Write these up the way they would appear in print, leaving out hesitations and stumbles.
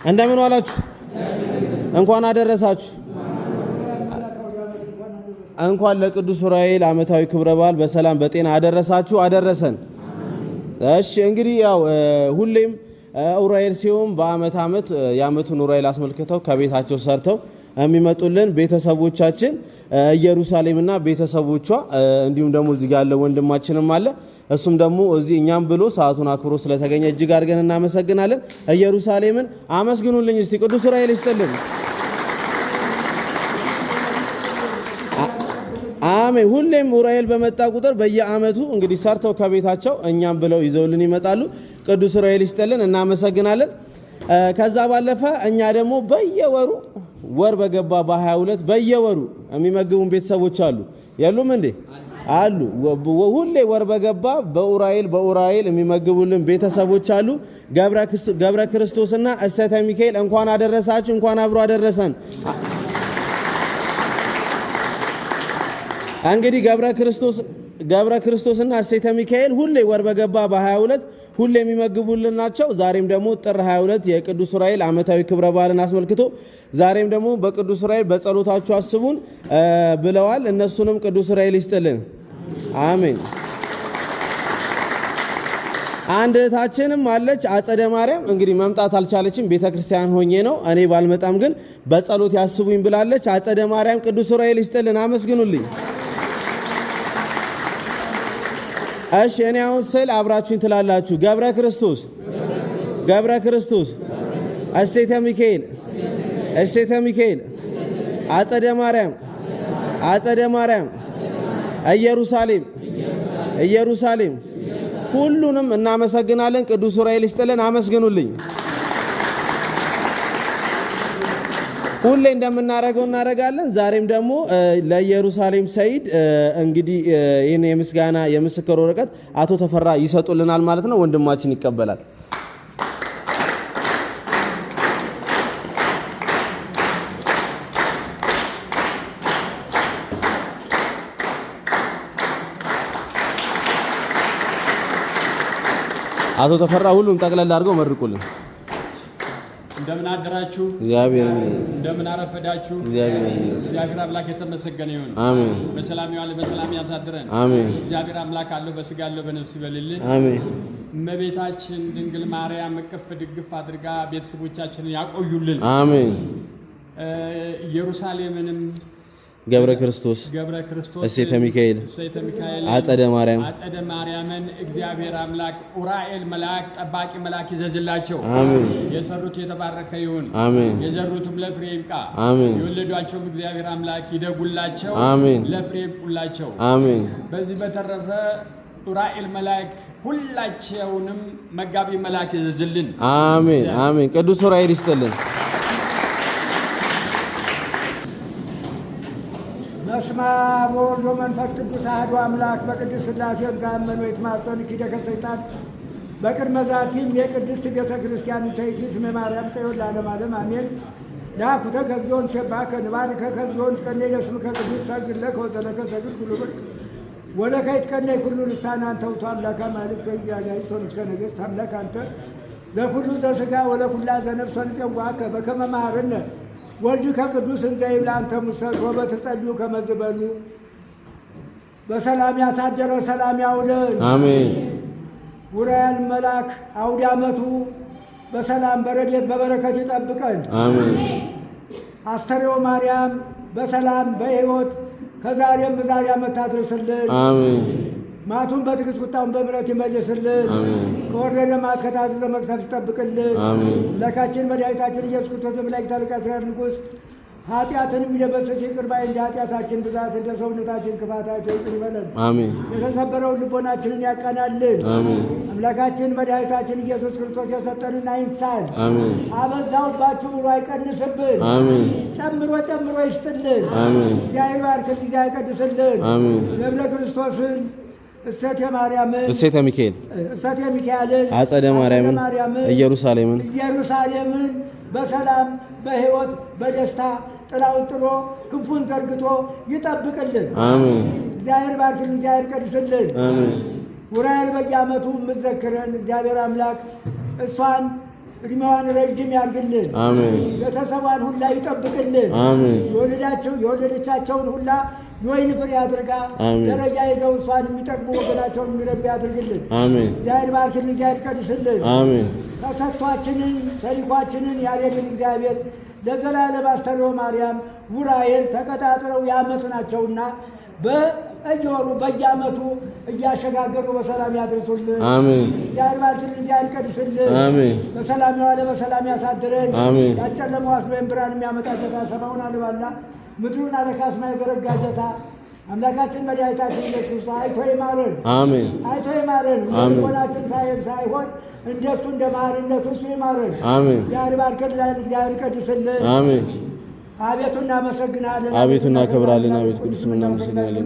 እንደምን ዋላችሁ? እንኳን አደረሳችሁ። እንኳን ለቅዱስ ዑራኤል ዓመታዊ ክብረ በዓል በሰላም በጤና አደረሳችሁ አደረሰን። እሺ እንግዲህ ያው ሁሌም ዑራኤል ሲሆን በአመት የአመቱን ዑራኤል አስመልክተው ከቤታቸው ሰርተው የሚመጡልን ቤተሰቦቻችን ኢየሩሳሌምና ቤተሰቦቿ እንዲሁም ደግሞ እዚህ ጋር ያለ ወንድማችንም አለ። እሱም ደግሞ እዚህ እኛም ብሎ ሰዓቱን አክብሮ ስለተገኘ እጅግ አድርገን እናመሰግናለን። ኢየሩሳሌምን አመስግኑልኝ እስቲ። ቅዱስ ዑራኤል ይስጥልን። አሜን። ሁሌም ዑራኤል በመጣ ቁጥር በየአመቱ እንግዲህ ሰርተው ከቤታቸው እኛም ብለው ይዘውልን ይመጣሉ። ቅዱስ ዑራኤል ይስጥልን፣ እናመሰግናለን። ከዛ ባለፈ እኛ ደግሞ በየወሩ ወር በገባ በ22 በየወሩ የሚመግቡን ቤተሰቦች አሉ። የሉም እንዴ? አሉ። ሁሌ ወር በገባ በዑራኤል የሚመግቡልን ቤተሰቦች አሉ። ገብረ ክርስቶስና እሰተ ሚካኤል እንኳን አደረሳችሁ፣ እንኳን አብሮ አደረሰን። እንግዲህ ገብረ ክርስቶስና እሰተ ሚካኤል ሁሌ ወር በገባ በ22 ሁሌ የሚመግቡልን ናቸው። ዛሬም ደግሞ ጥር 22 የቅዱስ ዑራኤል ዓመታዊ ክብረ በዓልን አስመልክቶ ዛሬም ደግሞ በቅዱስ ዑራኤል በጸሎታችሁ አስቡን ብለዋል። እነሱንም ቅዱስ ዑራኤል ይስጥልን። አሜን። አንድ እህታችንም አለች አጸደ ማርያም። እንግዲህ መምጣት አልቻለችም፣ ቤተክርስቲያን ሆኜ ነው እኔ ባልመጣም ግን በጸሎት ያስቡኝ ብላለች። አጸደ ማርያም ቅዱስ ዑራኤል ይስጥልን፣ አመስግኑልኝ። እሺ እኔ አሁን ስል አብራችሁኝ ትላላችሁ። ገብረ ክርስቶስ እሰተ ሚካኤል አጸደ ማርያም ኢየሩሳሌም ሁሉንም እናመሰግናለን። ቅዱስ ዑራኤል ይስጥልን፣ አመስግኑልኝ። ሁሌ እንደምናረገው እናረጋለን። ዛሬም ደግሞ ለኢየሩሳሌም ሰይድ እንግዲህ ይሄን የምስጋና የምስክር ወረቀት አቶ ተፈራ ይሰጡልናል ማለት ነው። ወንድማችን ይቀበላል። አቶ ተፈራ ሁሉም ጠቅለል አድርገው መርቁልን። እንደምን አደራችሁ? እግዚአብሔር እንደምን አረፈዳችሁ? እግዚአብሔር አምላክ የተመሰገነ ይሁን። አሜን። በሰላም ይዋል፣ በሰላም ያሳድረን። አሜን። እግዚአብሔር አምላክ አለው በስጋ አለው በነፍስ ይበልልን። አሜን። እመቤታችን ድንግል ማርያም እቅፍ ድግፍ አድርጋ ቤተሰቦቻችንን ያቆዩልን። አሜን። ኢየሩሳሌምንም ገብረ ክርስቶስ እሰተ ሚካኤል አጸደ ማርያምን እግዚአብሔር አምላክ ዑራኤል መልአክ ጠባቂ መልአክ ይዘዝላቸው። አሜን። የሰሩት የተባረከ ይሁን። አሜን። የዘሩትም ለፍሬ ይብቃ። አሜን። የወለዷቸውም እግዚአብሔር አምላክ ይደጉላቸው። አሜን። ለፍሬ ይብቁላቸው። አሜን። በዚህ በተረፈ ዑራኤል መልአክ ሁላቸውንም መጋቢ መልአክ ይዘዝልን። አሜን። አሜን። ቅዱስ ዑራኤል ይስጥልን። በስመ አብ ወወልድ ወመንፈስ ቅዱስ አሐዱ አምላክ በቅድስት ሥላሴ ዘአመኑ ይትማጸኑ ኪደከ ሰይጣን በቅድመ ዛቲም የቅድስት ቤተ ክርስቲያን ተይቲ ስመ ማርያም ጽዮን ለዓለመ ዓለም አሜን። ናኩተ ከግዚኦን ሸባከ ንባርከ ከግዚኦን ትቀነይ ለስምከ ቅዱስ ሰግድ ለከ ወዘለከ ሰግድ ኩሉ ብርቅ ወለከ ይትቀነይ ኩሉ ልሳን አንተ ውእቱ አምላከ ማለት በእግዚአብሔር ንጉሠ ነገሥት አምላክ አንተ ዘኩሉ ዘሥጋ ወለኩላ ዘነፍስ ወንፄዋከ በከመ መሐረነ ወልድ ከቅዱስ እንዘ ይብላ አንተ ሙሰሶ በትጸልዩ ከመዝበሉ በሰላም ያሳደረ ሰላም ያውለን። አሜን። ዑራኤል መልአክ አውደ ዓመቱ በሰላም በረድኤት በበረከት ይጠብቀን። አሜን። አስተርዮ ማርያም በሰላም በሕይወት ከዛሬም በዛሬ ዓመት ታድርስልን። አሜን። ማቱን በትዕግስት ቁጣውን በምሕረት ይመልስልን። ከወረደ ማት ከታዘዘ መቅሰፍት ይጠብቅልን። አምላካችን መድኃኒታችን ኢየሱስ ክርስቶስ የመላእክት አለቃ የእስራኤል ንጉሥ ኃጢአትን የሚደመስስ ይቅር ባይ እንደ ኃጢአታችን ብዛት እንደ ሰውነታችን ክፋት አይቶ ይቅር ይበለን። የተሰበረውን ልቦናችንን ያቀናልን። አምላካችን መድኃኒታችን ኢየሱስ ክርስቶስ የሰጠንን አይንሳን። አበዛውባችሁ ብሎ አይቀንስብን። ጨምሮ ይስጥልን። እግዚአብሔር ባርክልን፣ እግዚአብሔር ይቀድስልን። ገብረ ክርስቶስን እሰተ ሚካኤልን አጸደ ማርያምን ኢየሩሳሌምን በሰላም በሕይወት በደስታ ጥላውን ጥሎ ክንፉን ዘርግቶ ይጠብቅልን። አሜን። እግዚአብሔር ባርክልን፣ እግዚአብሔር ቀድስልን። ዑራኤል በየዓመቱ የምትዘክረን እግዚአብሔር አምላክ እሷን እድሜዋን ረጅም ያርግልን። አሜን። ቤተሰቧን ሁላ ይጠብቅልን። አሜን። የወለደቻቸውን ሁላ የወይን ፍሬ አድርጋ ደረጃ ይዘው እሷን የሚጠቅሙ ወገናቸውን የሚረዱ ያድርግልን። አሜን። እግዚአብሔር ባርክልን፣ እግዚአብሔር ቀድስልን። አሜን። ተሰጥቷችንን ተልኳችንን ያሬድን እግዚአብሔር ለዘላለም አስተርእዮ ማርያም ውራኤል ተቀጣጥረው ያመቱ ናቸውና በየወሩ በየዓመቱ እያሸጋገሩ በሰላም ያድርሱልን። አሜን። እግዚአብሔር ባርክልን፣ እግዚአብሔር ቀድስልን። አሜን። በሰላም የዋለ በሰላም ያሳድረን። አሜን። ያጨለመው አስሎ ብርሃን የሚያመጣ ጌታ ሰማዩን አልባላ ምድሩን አለካስማ የዘረጋ ጌታ አምላካችን መድኃኒታችን ኢየሱስ ክርስቶስ አይቶ ይማረን። አሜን። አይቶ ይማረን። ልቦናችን ሳይሆን እንደሱ እንደ መሐሪነቱ እሱ ይማረን። አሜን። እግዚአብሔር ባርክልን፣ እግዚአብሔር ቀድስልን። አሜን። አቤቱ እናመሰግናለን፣ አቤቱ እናከብራለን፣ አቤቱ ቅዱስ እናመሰግናለን።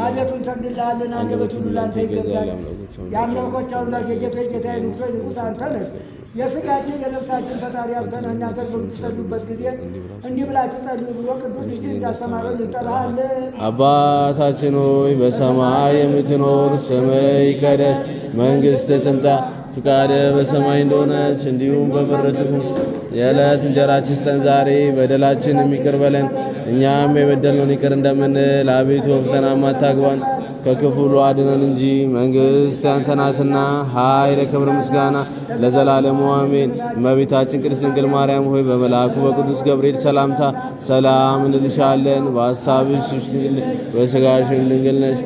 አቤቱ እንሰግድልሃለን። አንደበቱ ሁሉ ላንተ ይገዛል። የአምላኮች አምላክ የጌቶች ጌታ ንጉሶች ንጉሥ አንተ ነህ። የሥጋችን የነፍሳችን ፈጣሪ አንተ ነህ። እናንተ በምትጸልዩበት ጊዜ እንዲህ ብላችሁ ጸልዩ ብሎ ቅዱስ ልጅ እንዳስተማረን እንጠራሃለን። አባታችን ሆይ በሰማይ የምትኖር ስምህ ይቀደስ፣ መንግሥትህ ትምጣ፣ ፍቃድህ በሰማይ እንደሆነች እንዲሁም በምድር ትሁን። የዕለት እንጀራችንን ስጠን ዛሬ፣ በደላችንን ይቅር በለን እኛም የበደልነውን ይቅር እንደምንል፣ አቤቱ ፈተናም አታግባን ከክፉ ሁሉ አድነን እንጂ መንግሥት ያንተ ናትና፣ ኃይል፣ ክብር፣ ምስጋና ለዘላለሙ አሜን። እመቤታችን ቅድስት ድንግል ማርያም ሆይ በመልአኩ በቅዱስ ገብርኤል ሰላምታ ሰላም እንልሻለን። በሐሳብሽ በሥጋሽም ድንግል ነሽ።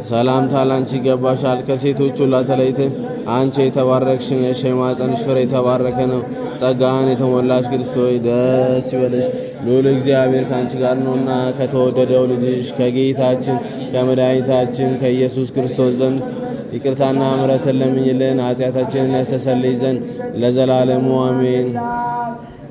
ሰላምታ ላንቺ ይገባሻል። ከሴቶች ሁሉ ተለይተሽ አንቺ የተባረክሽ ነሽ፣ የማኅፀንሽ ፍሬ የተባረከ ነው። ጸጋን የተሞላሽ ቅድስት ሆይ ደስ ይበልሽ፣ ልዑል እግዚአብሔር ከአንቺ ጋር ነውና ከተወደደው ልጅሽ ከጌታችን ከመድኃኒታችን ከኢየሱስ ክርስቶስ ዘንድ ይቅርታና ምሕረትን ለምኝልን ኃጢአታችንን ያስተሰርይ ዘንድ ለዘላለሙ አሜን።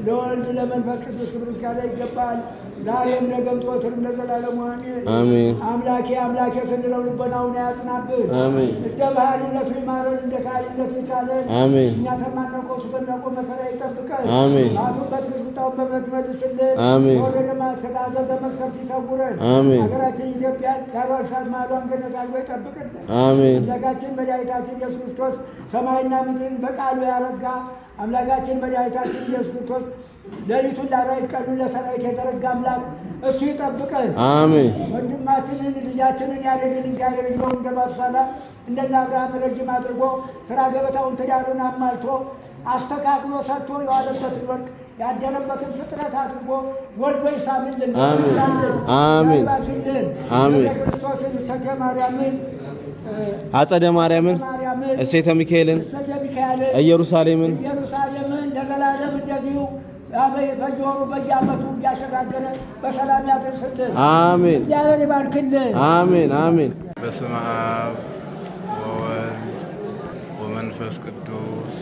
ለወልድ ለመንፈስ ቅዱስ ክብር ምስጋና ይገባል፣ ዛሬም ነገም ዘወትርም ለዘላለሙ አሜን። አሜን። አምላኬ አምላኬ ስንለው ልቦናውን ያጽናብን። አሜን። እንደ ባህሪነቱ ይማረን፣ እንደ ካህሊነቱ ይቻለን። አሜን። እኛ ተማናቆ እሱ በሚያውቀው መከራ ይጠብቀን። አሜን። አቱን በትዕግስት ቁጣውን በምሕረት ይመልስልን። አሜን። ወደ ልማት ከታዘዘ መቅሰፍት ይሰውረን። አሜን። ሀገራችን ኢትዮጵያን ዳሯን እሳት ማዕዷን ገነት አድርጎ ይጠብቅልን። አሜን። አምላካችን መድኃኒታችን ኢየሱስ ክርስቶስ ሰማይና ምድርን በቃሉ ያረጋ አምላካችን መድኃኒታችን ኢየሱስ ክርስቶስ ሌሊቱን ለአራዊት ቀኑን ለሰራዊት የዘረጋ አምላክ እሱ ይጠብቀን። አሜን። ወንድማችንን ልጃችንን ያሬድን እግዚአብሔር ይዘው እንደ ማቱሳላ እንደኛ አብርሃም ረጅም አድርጎ ስራ ገበታውን ትዳሩን አማልቶ አስተካክሎ ሰጥቶ የዋለበትን ወርቅ ያደረበትን ፍጥረት አድርጎ ወልዶ ይሳምልን። አሜን። አሜን። ክርስቶስን እሰተ ማርያምን አጸደ ማርያምን እሴተ ሚካኤልን ኢየሩሳሌምን ለዘላለም እንደዚሁ በየወሩ በየዓመቱ እያሸጋገረ በሰላም ያደርስልን። አሜን። እግዚአብሔር ይባርክልን። አሜን። አሜን። በስመ አብ ወወልድ ወመንፈስ ቅዱስ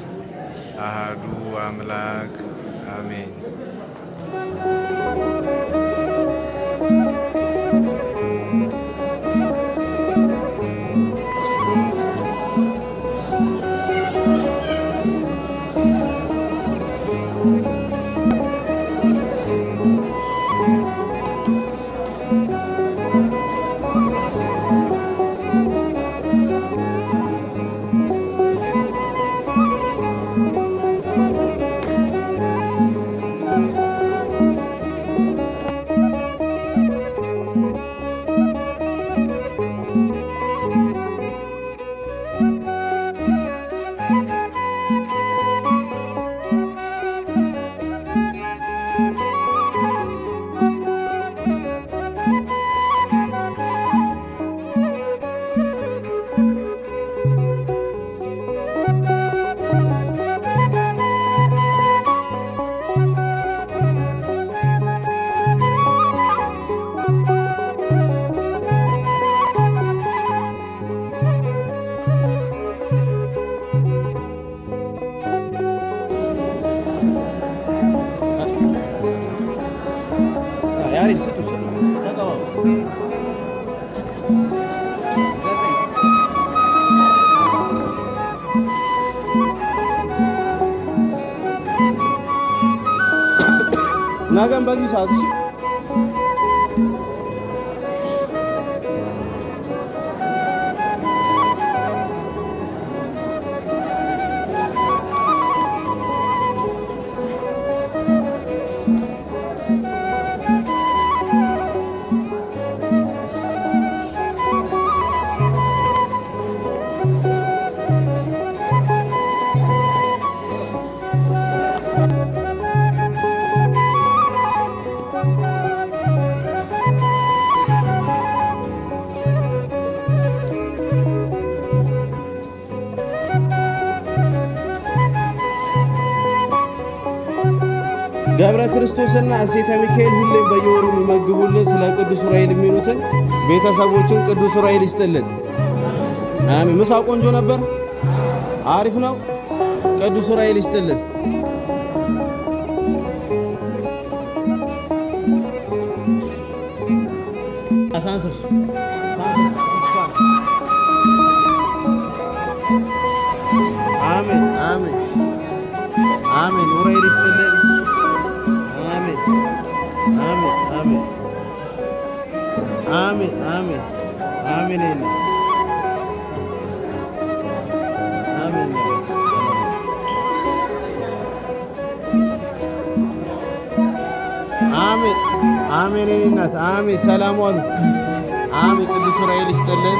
አሃዱ አምላክ አሜን። ነገም በዚህ ሰዓት እሺ ገብረ ክርስቶስና እሴተ ሚካኤል ሁሌም በየወሩ የሚመግቡልን ስለ ቅዱስ ዑራኤል የሚሉትን ቤተሰቦችን ቅዱስ ዑራኤል ይስጥልን። አሜን። ምሳ ቆንጆ ነበር፣ አሪፍ ነው። ቅዱስ ዑራኤል ይስጥልን። አሜን አሜን አሜን። ዑራኤል ይስጥልን። አሜን አሜን አሜን አሜን አሜን አሜን አሜን አሜን አሜን እናት አሜን። ሰላም ዋሉ። አሜን። ቅዱስ ዑራኤል ይስጥልን።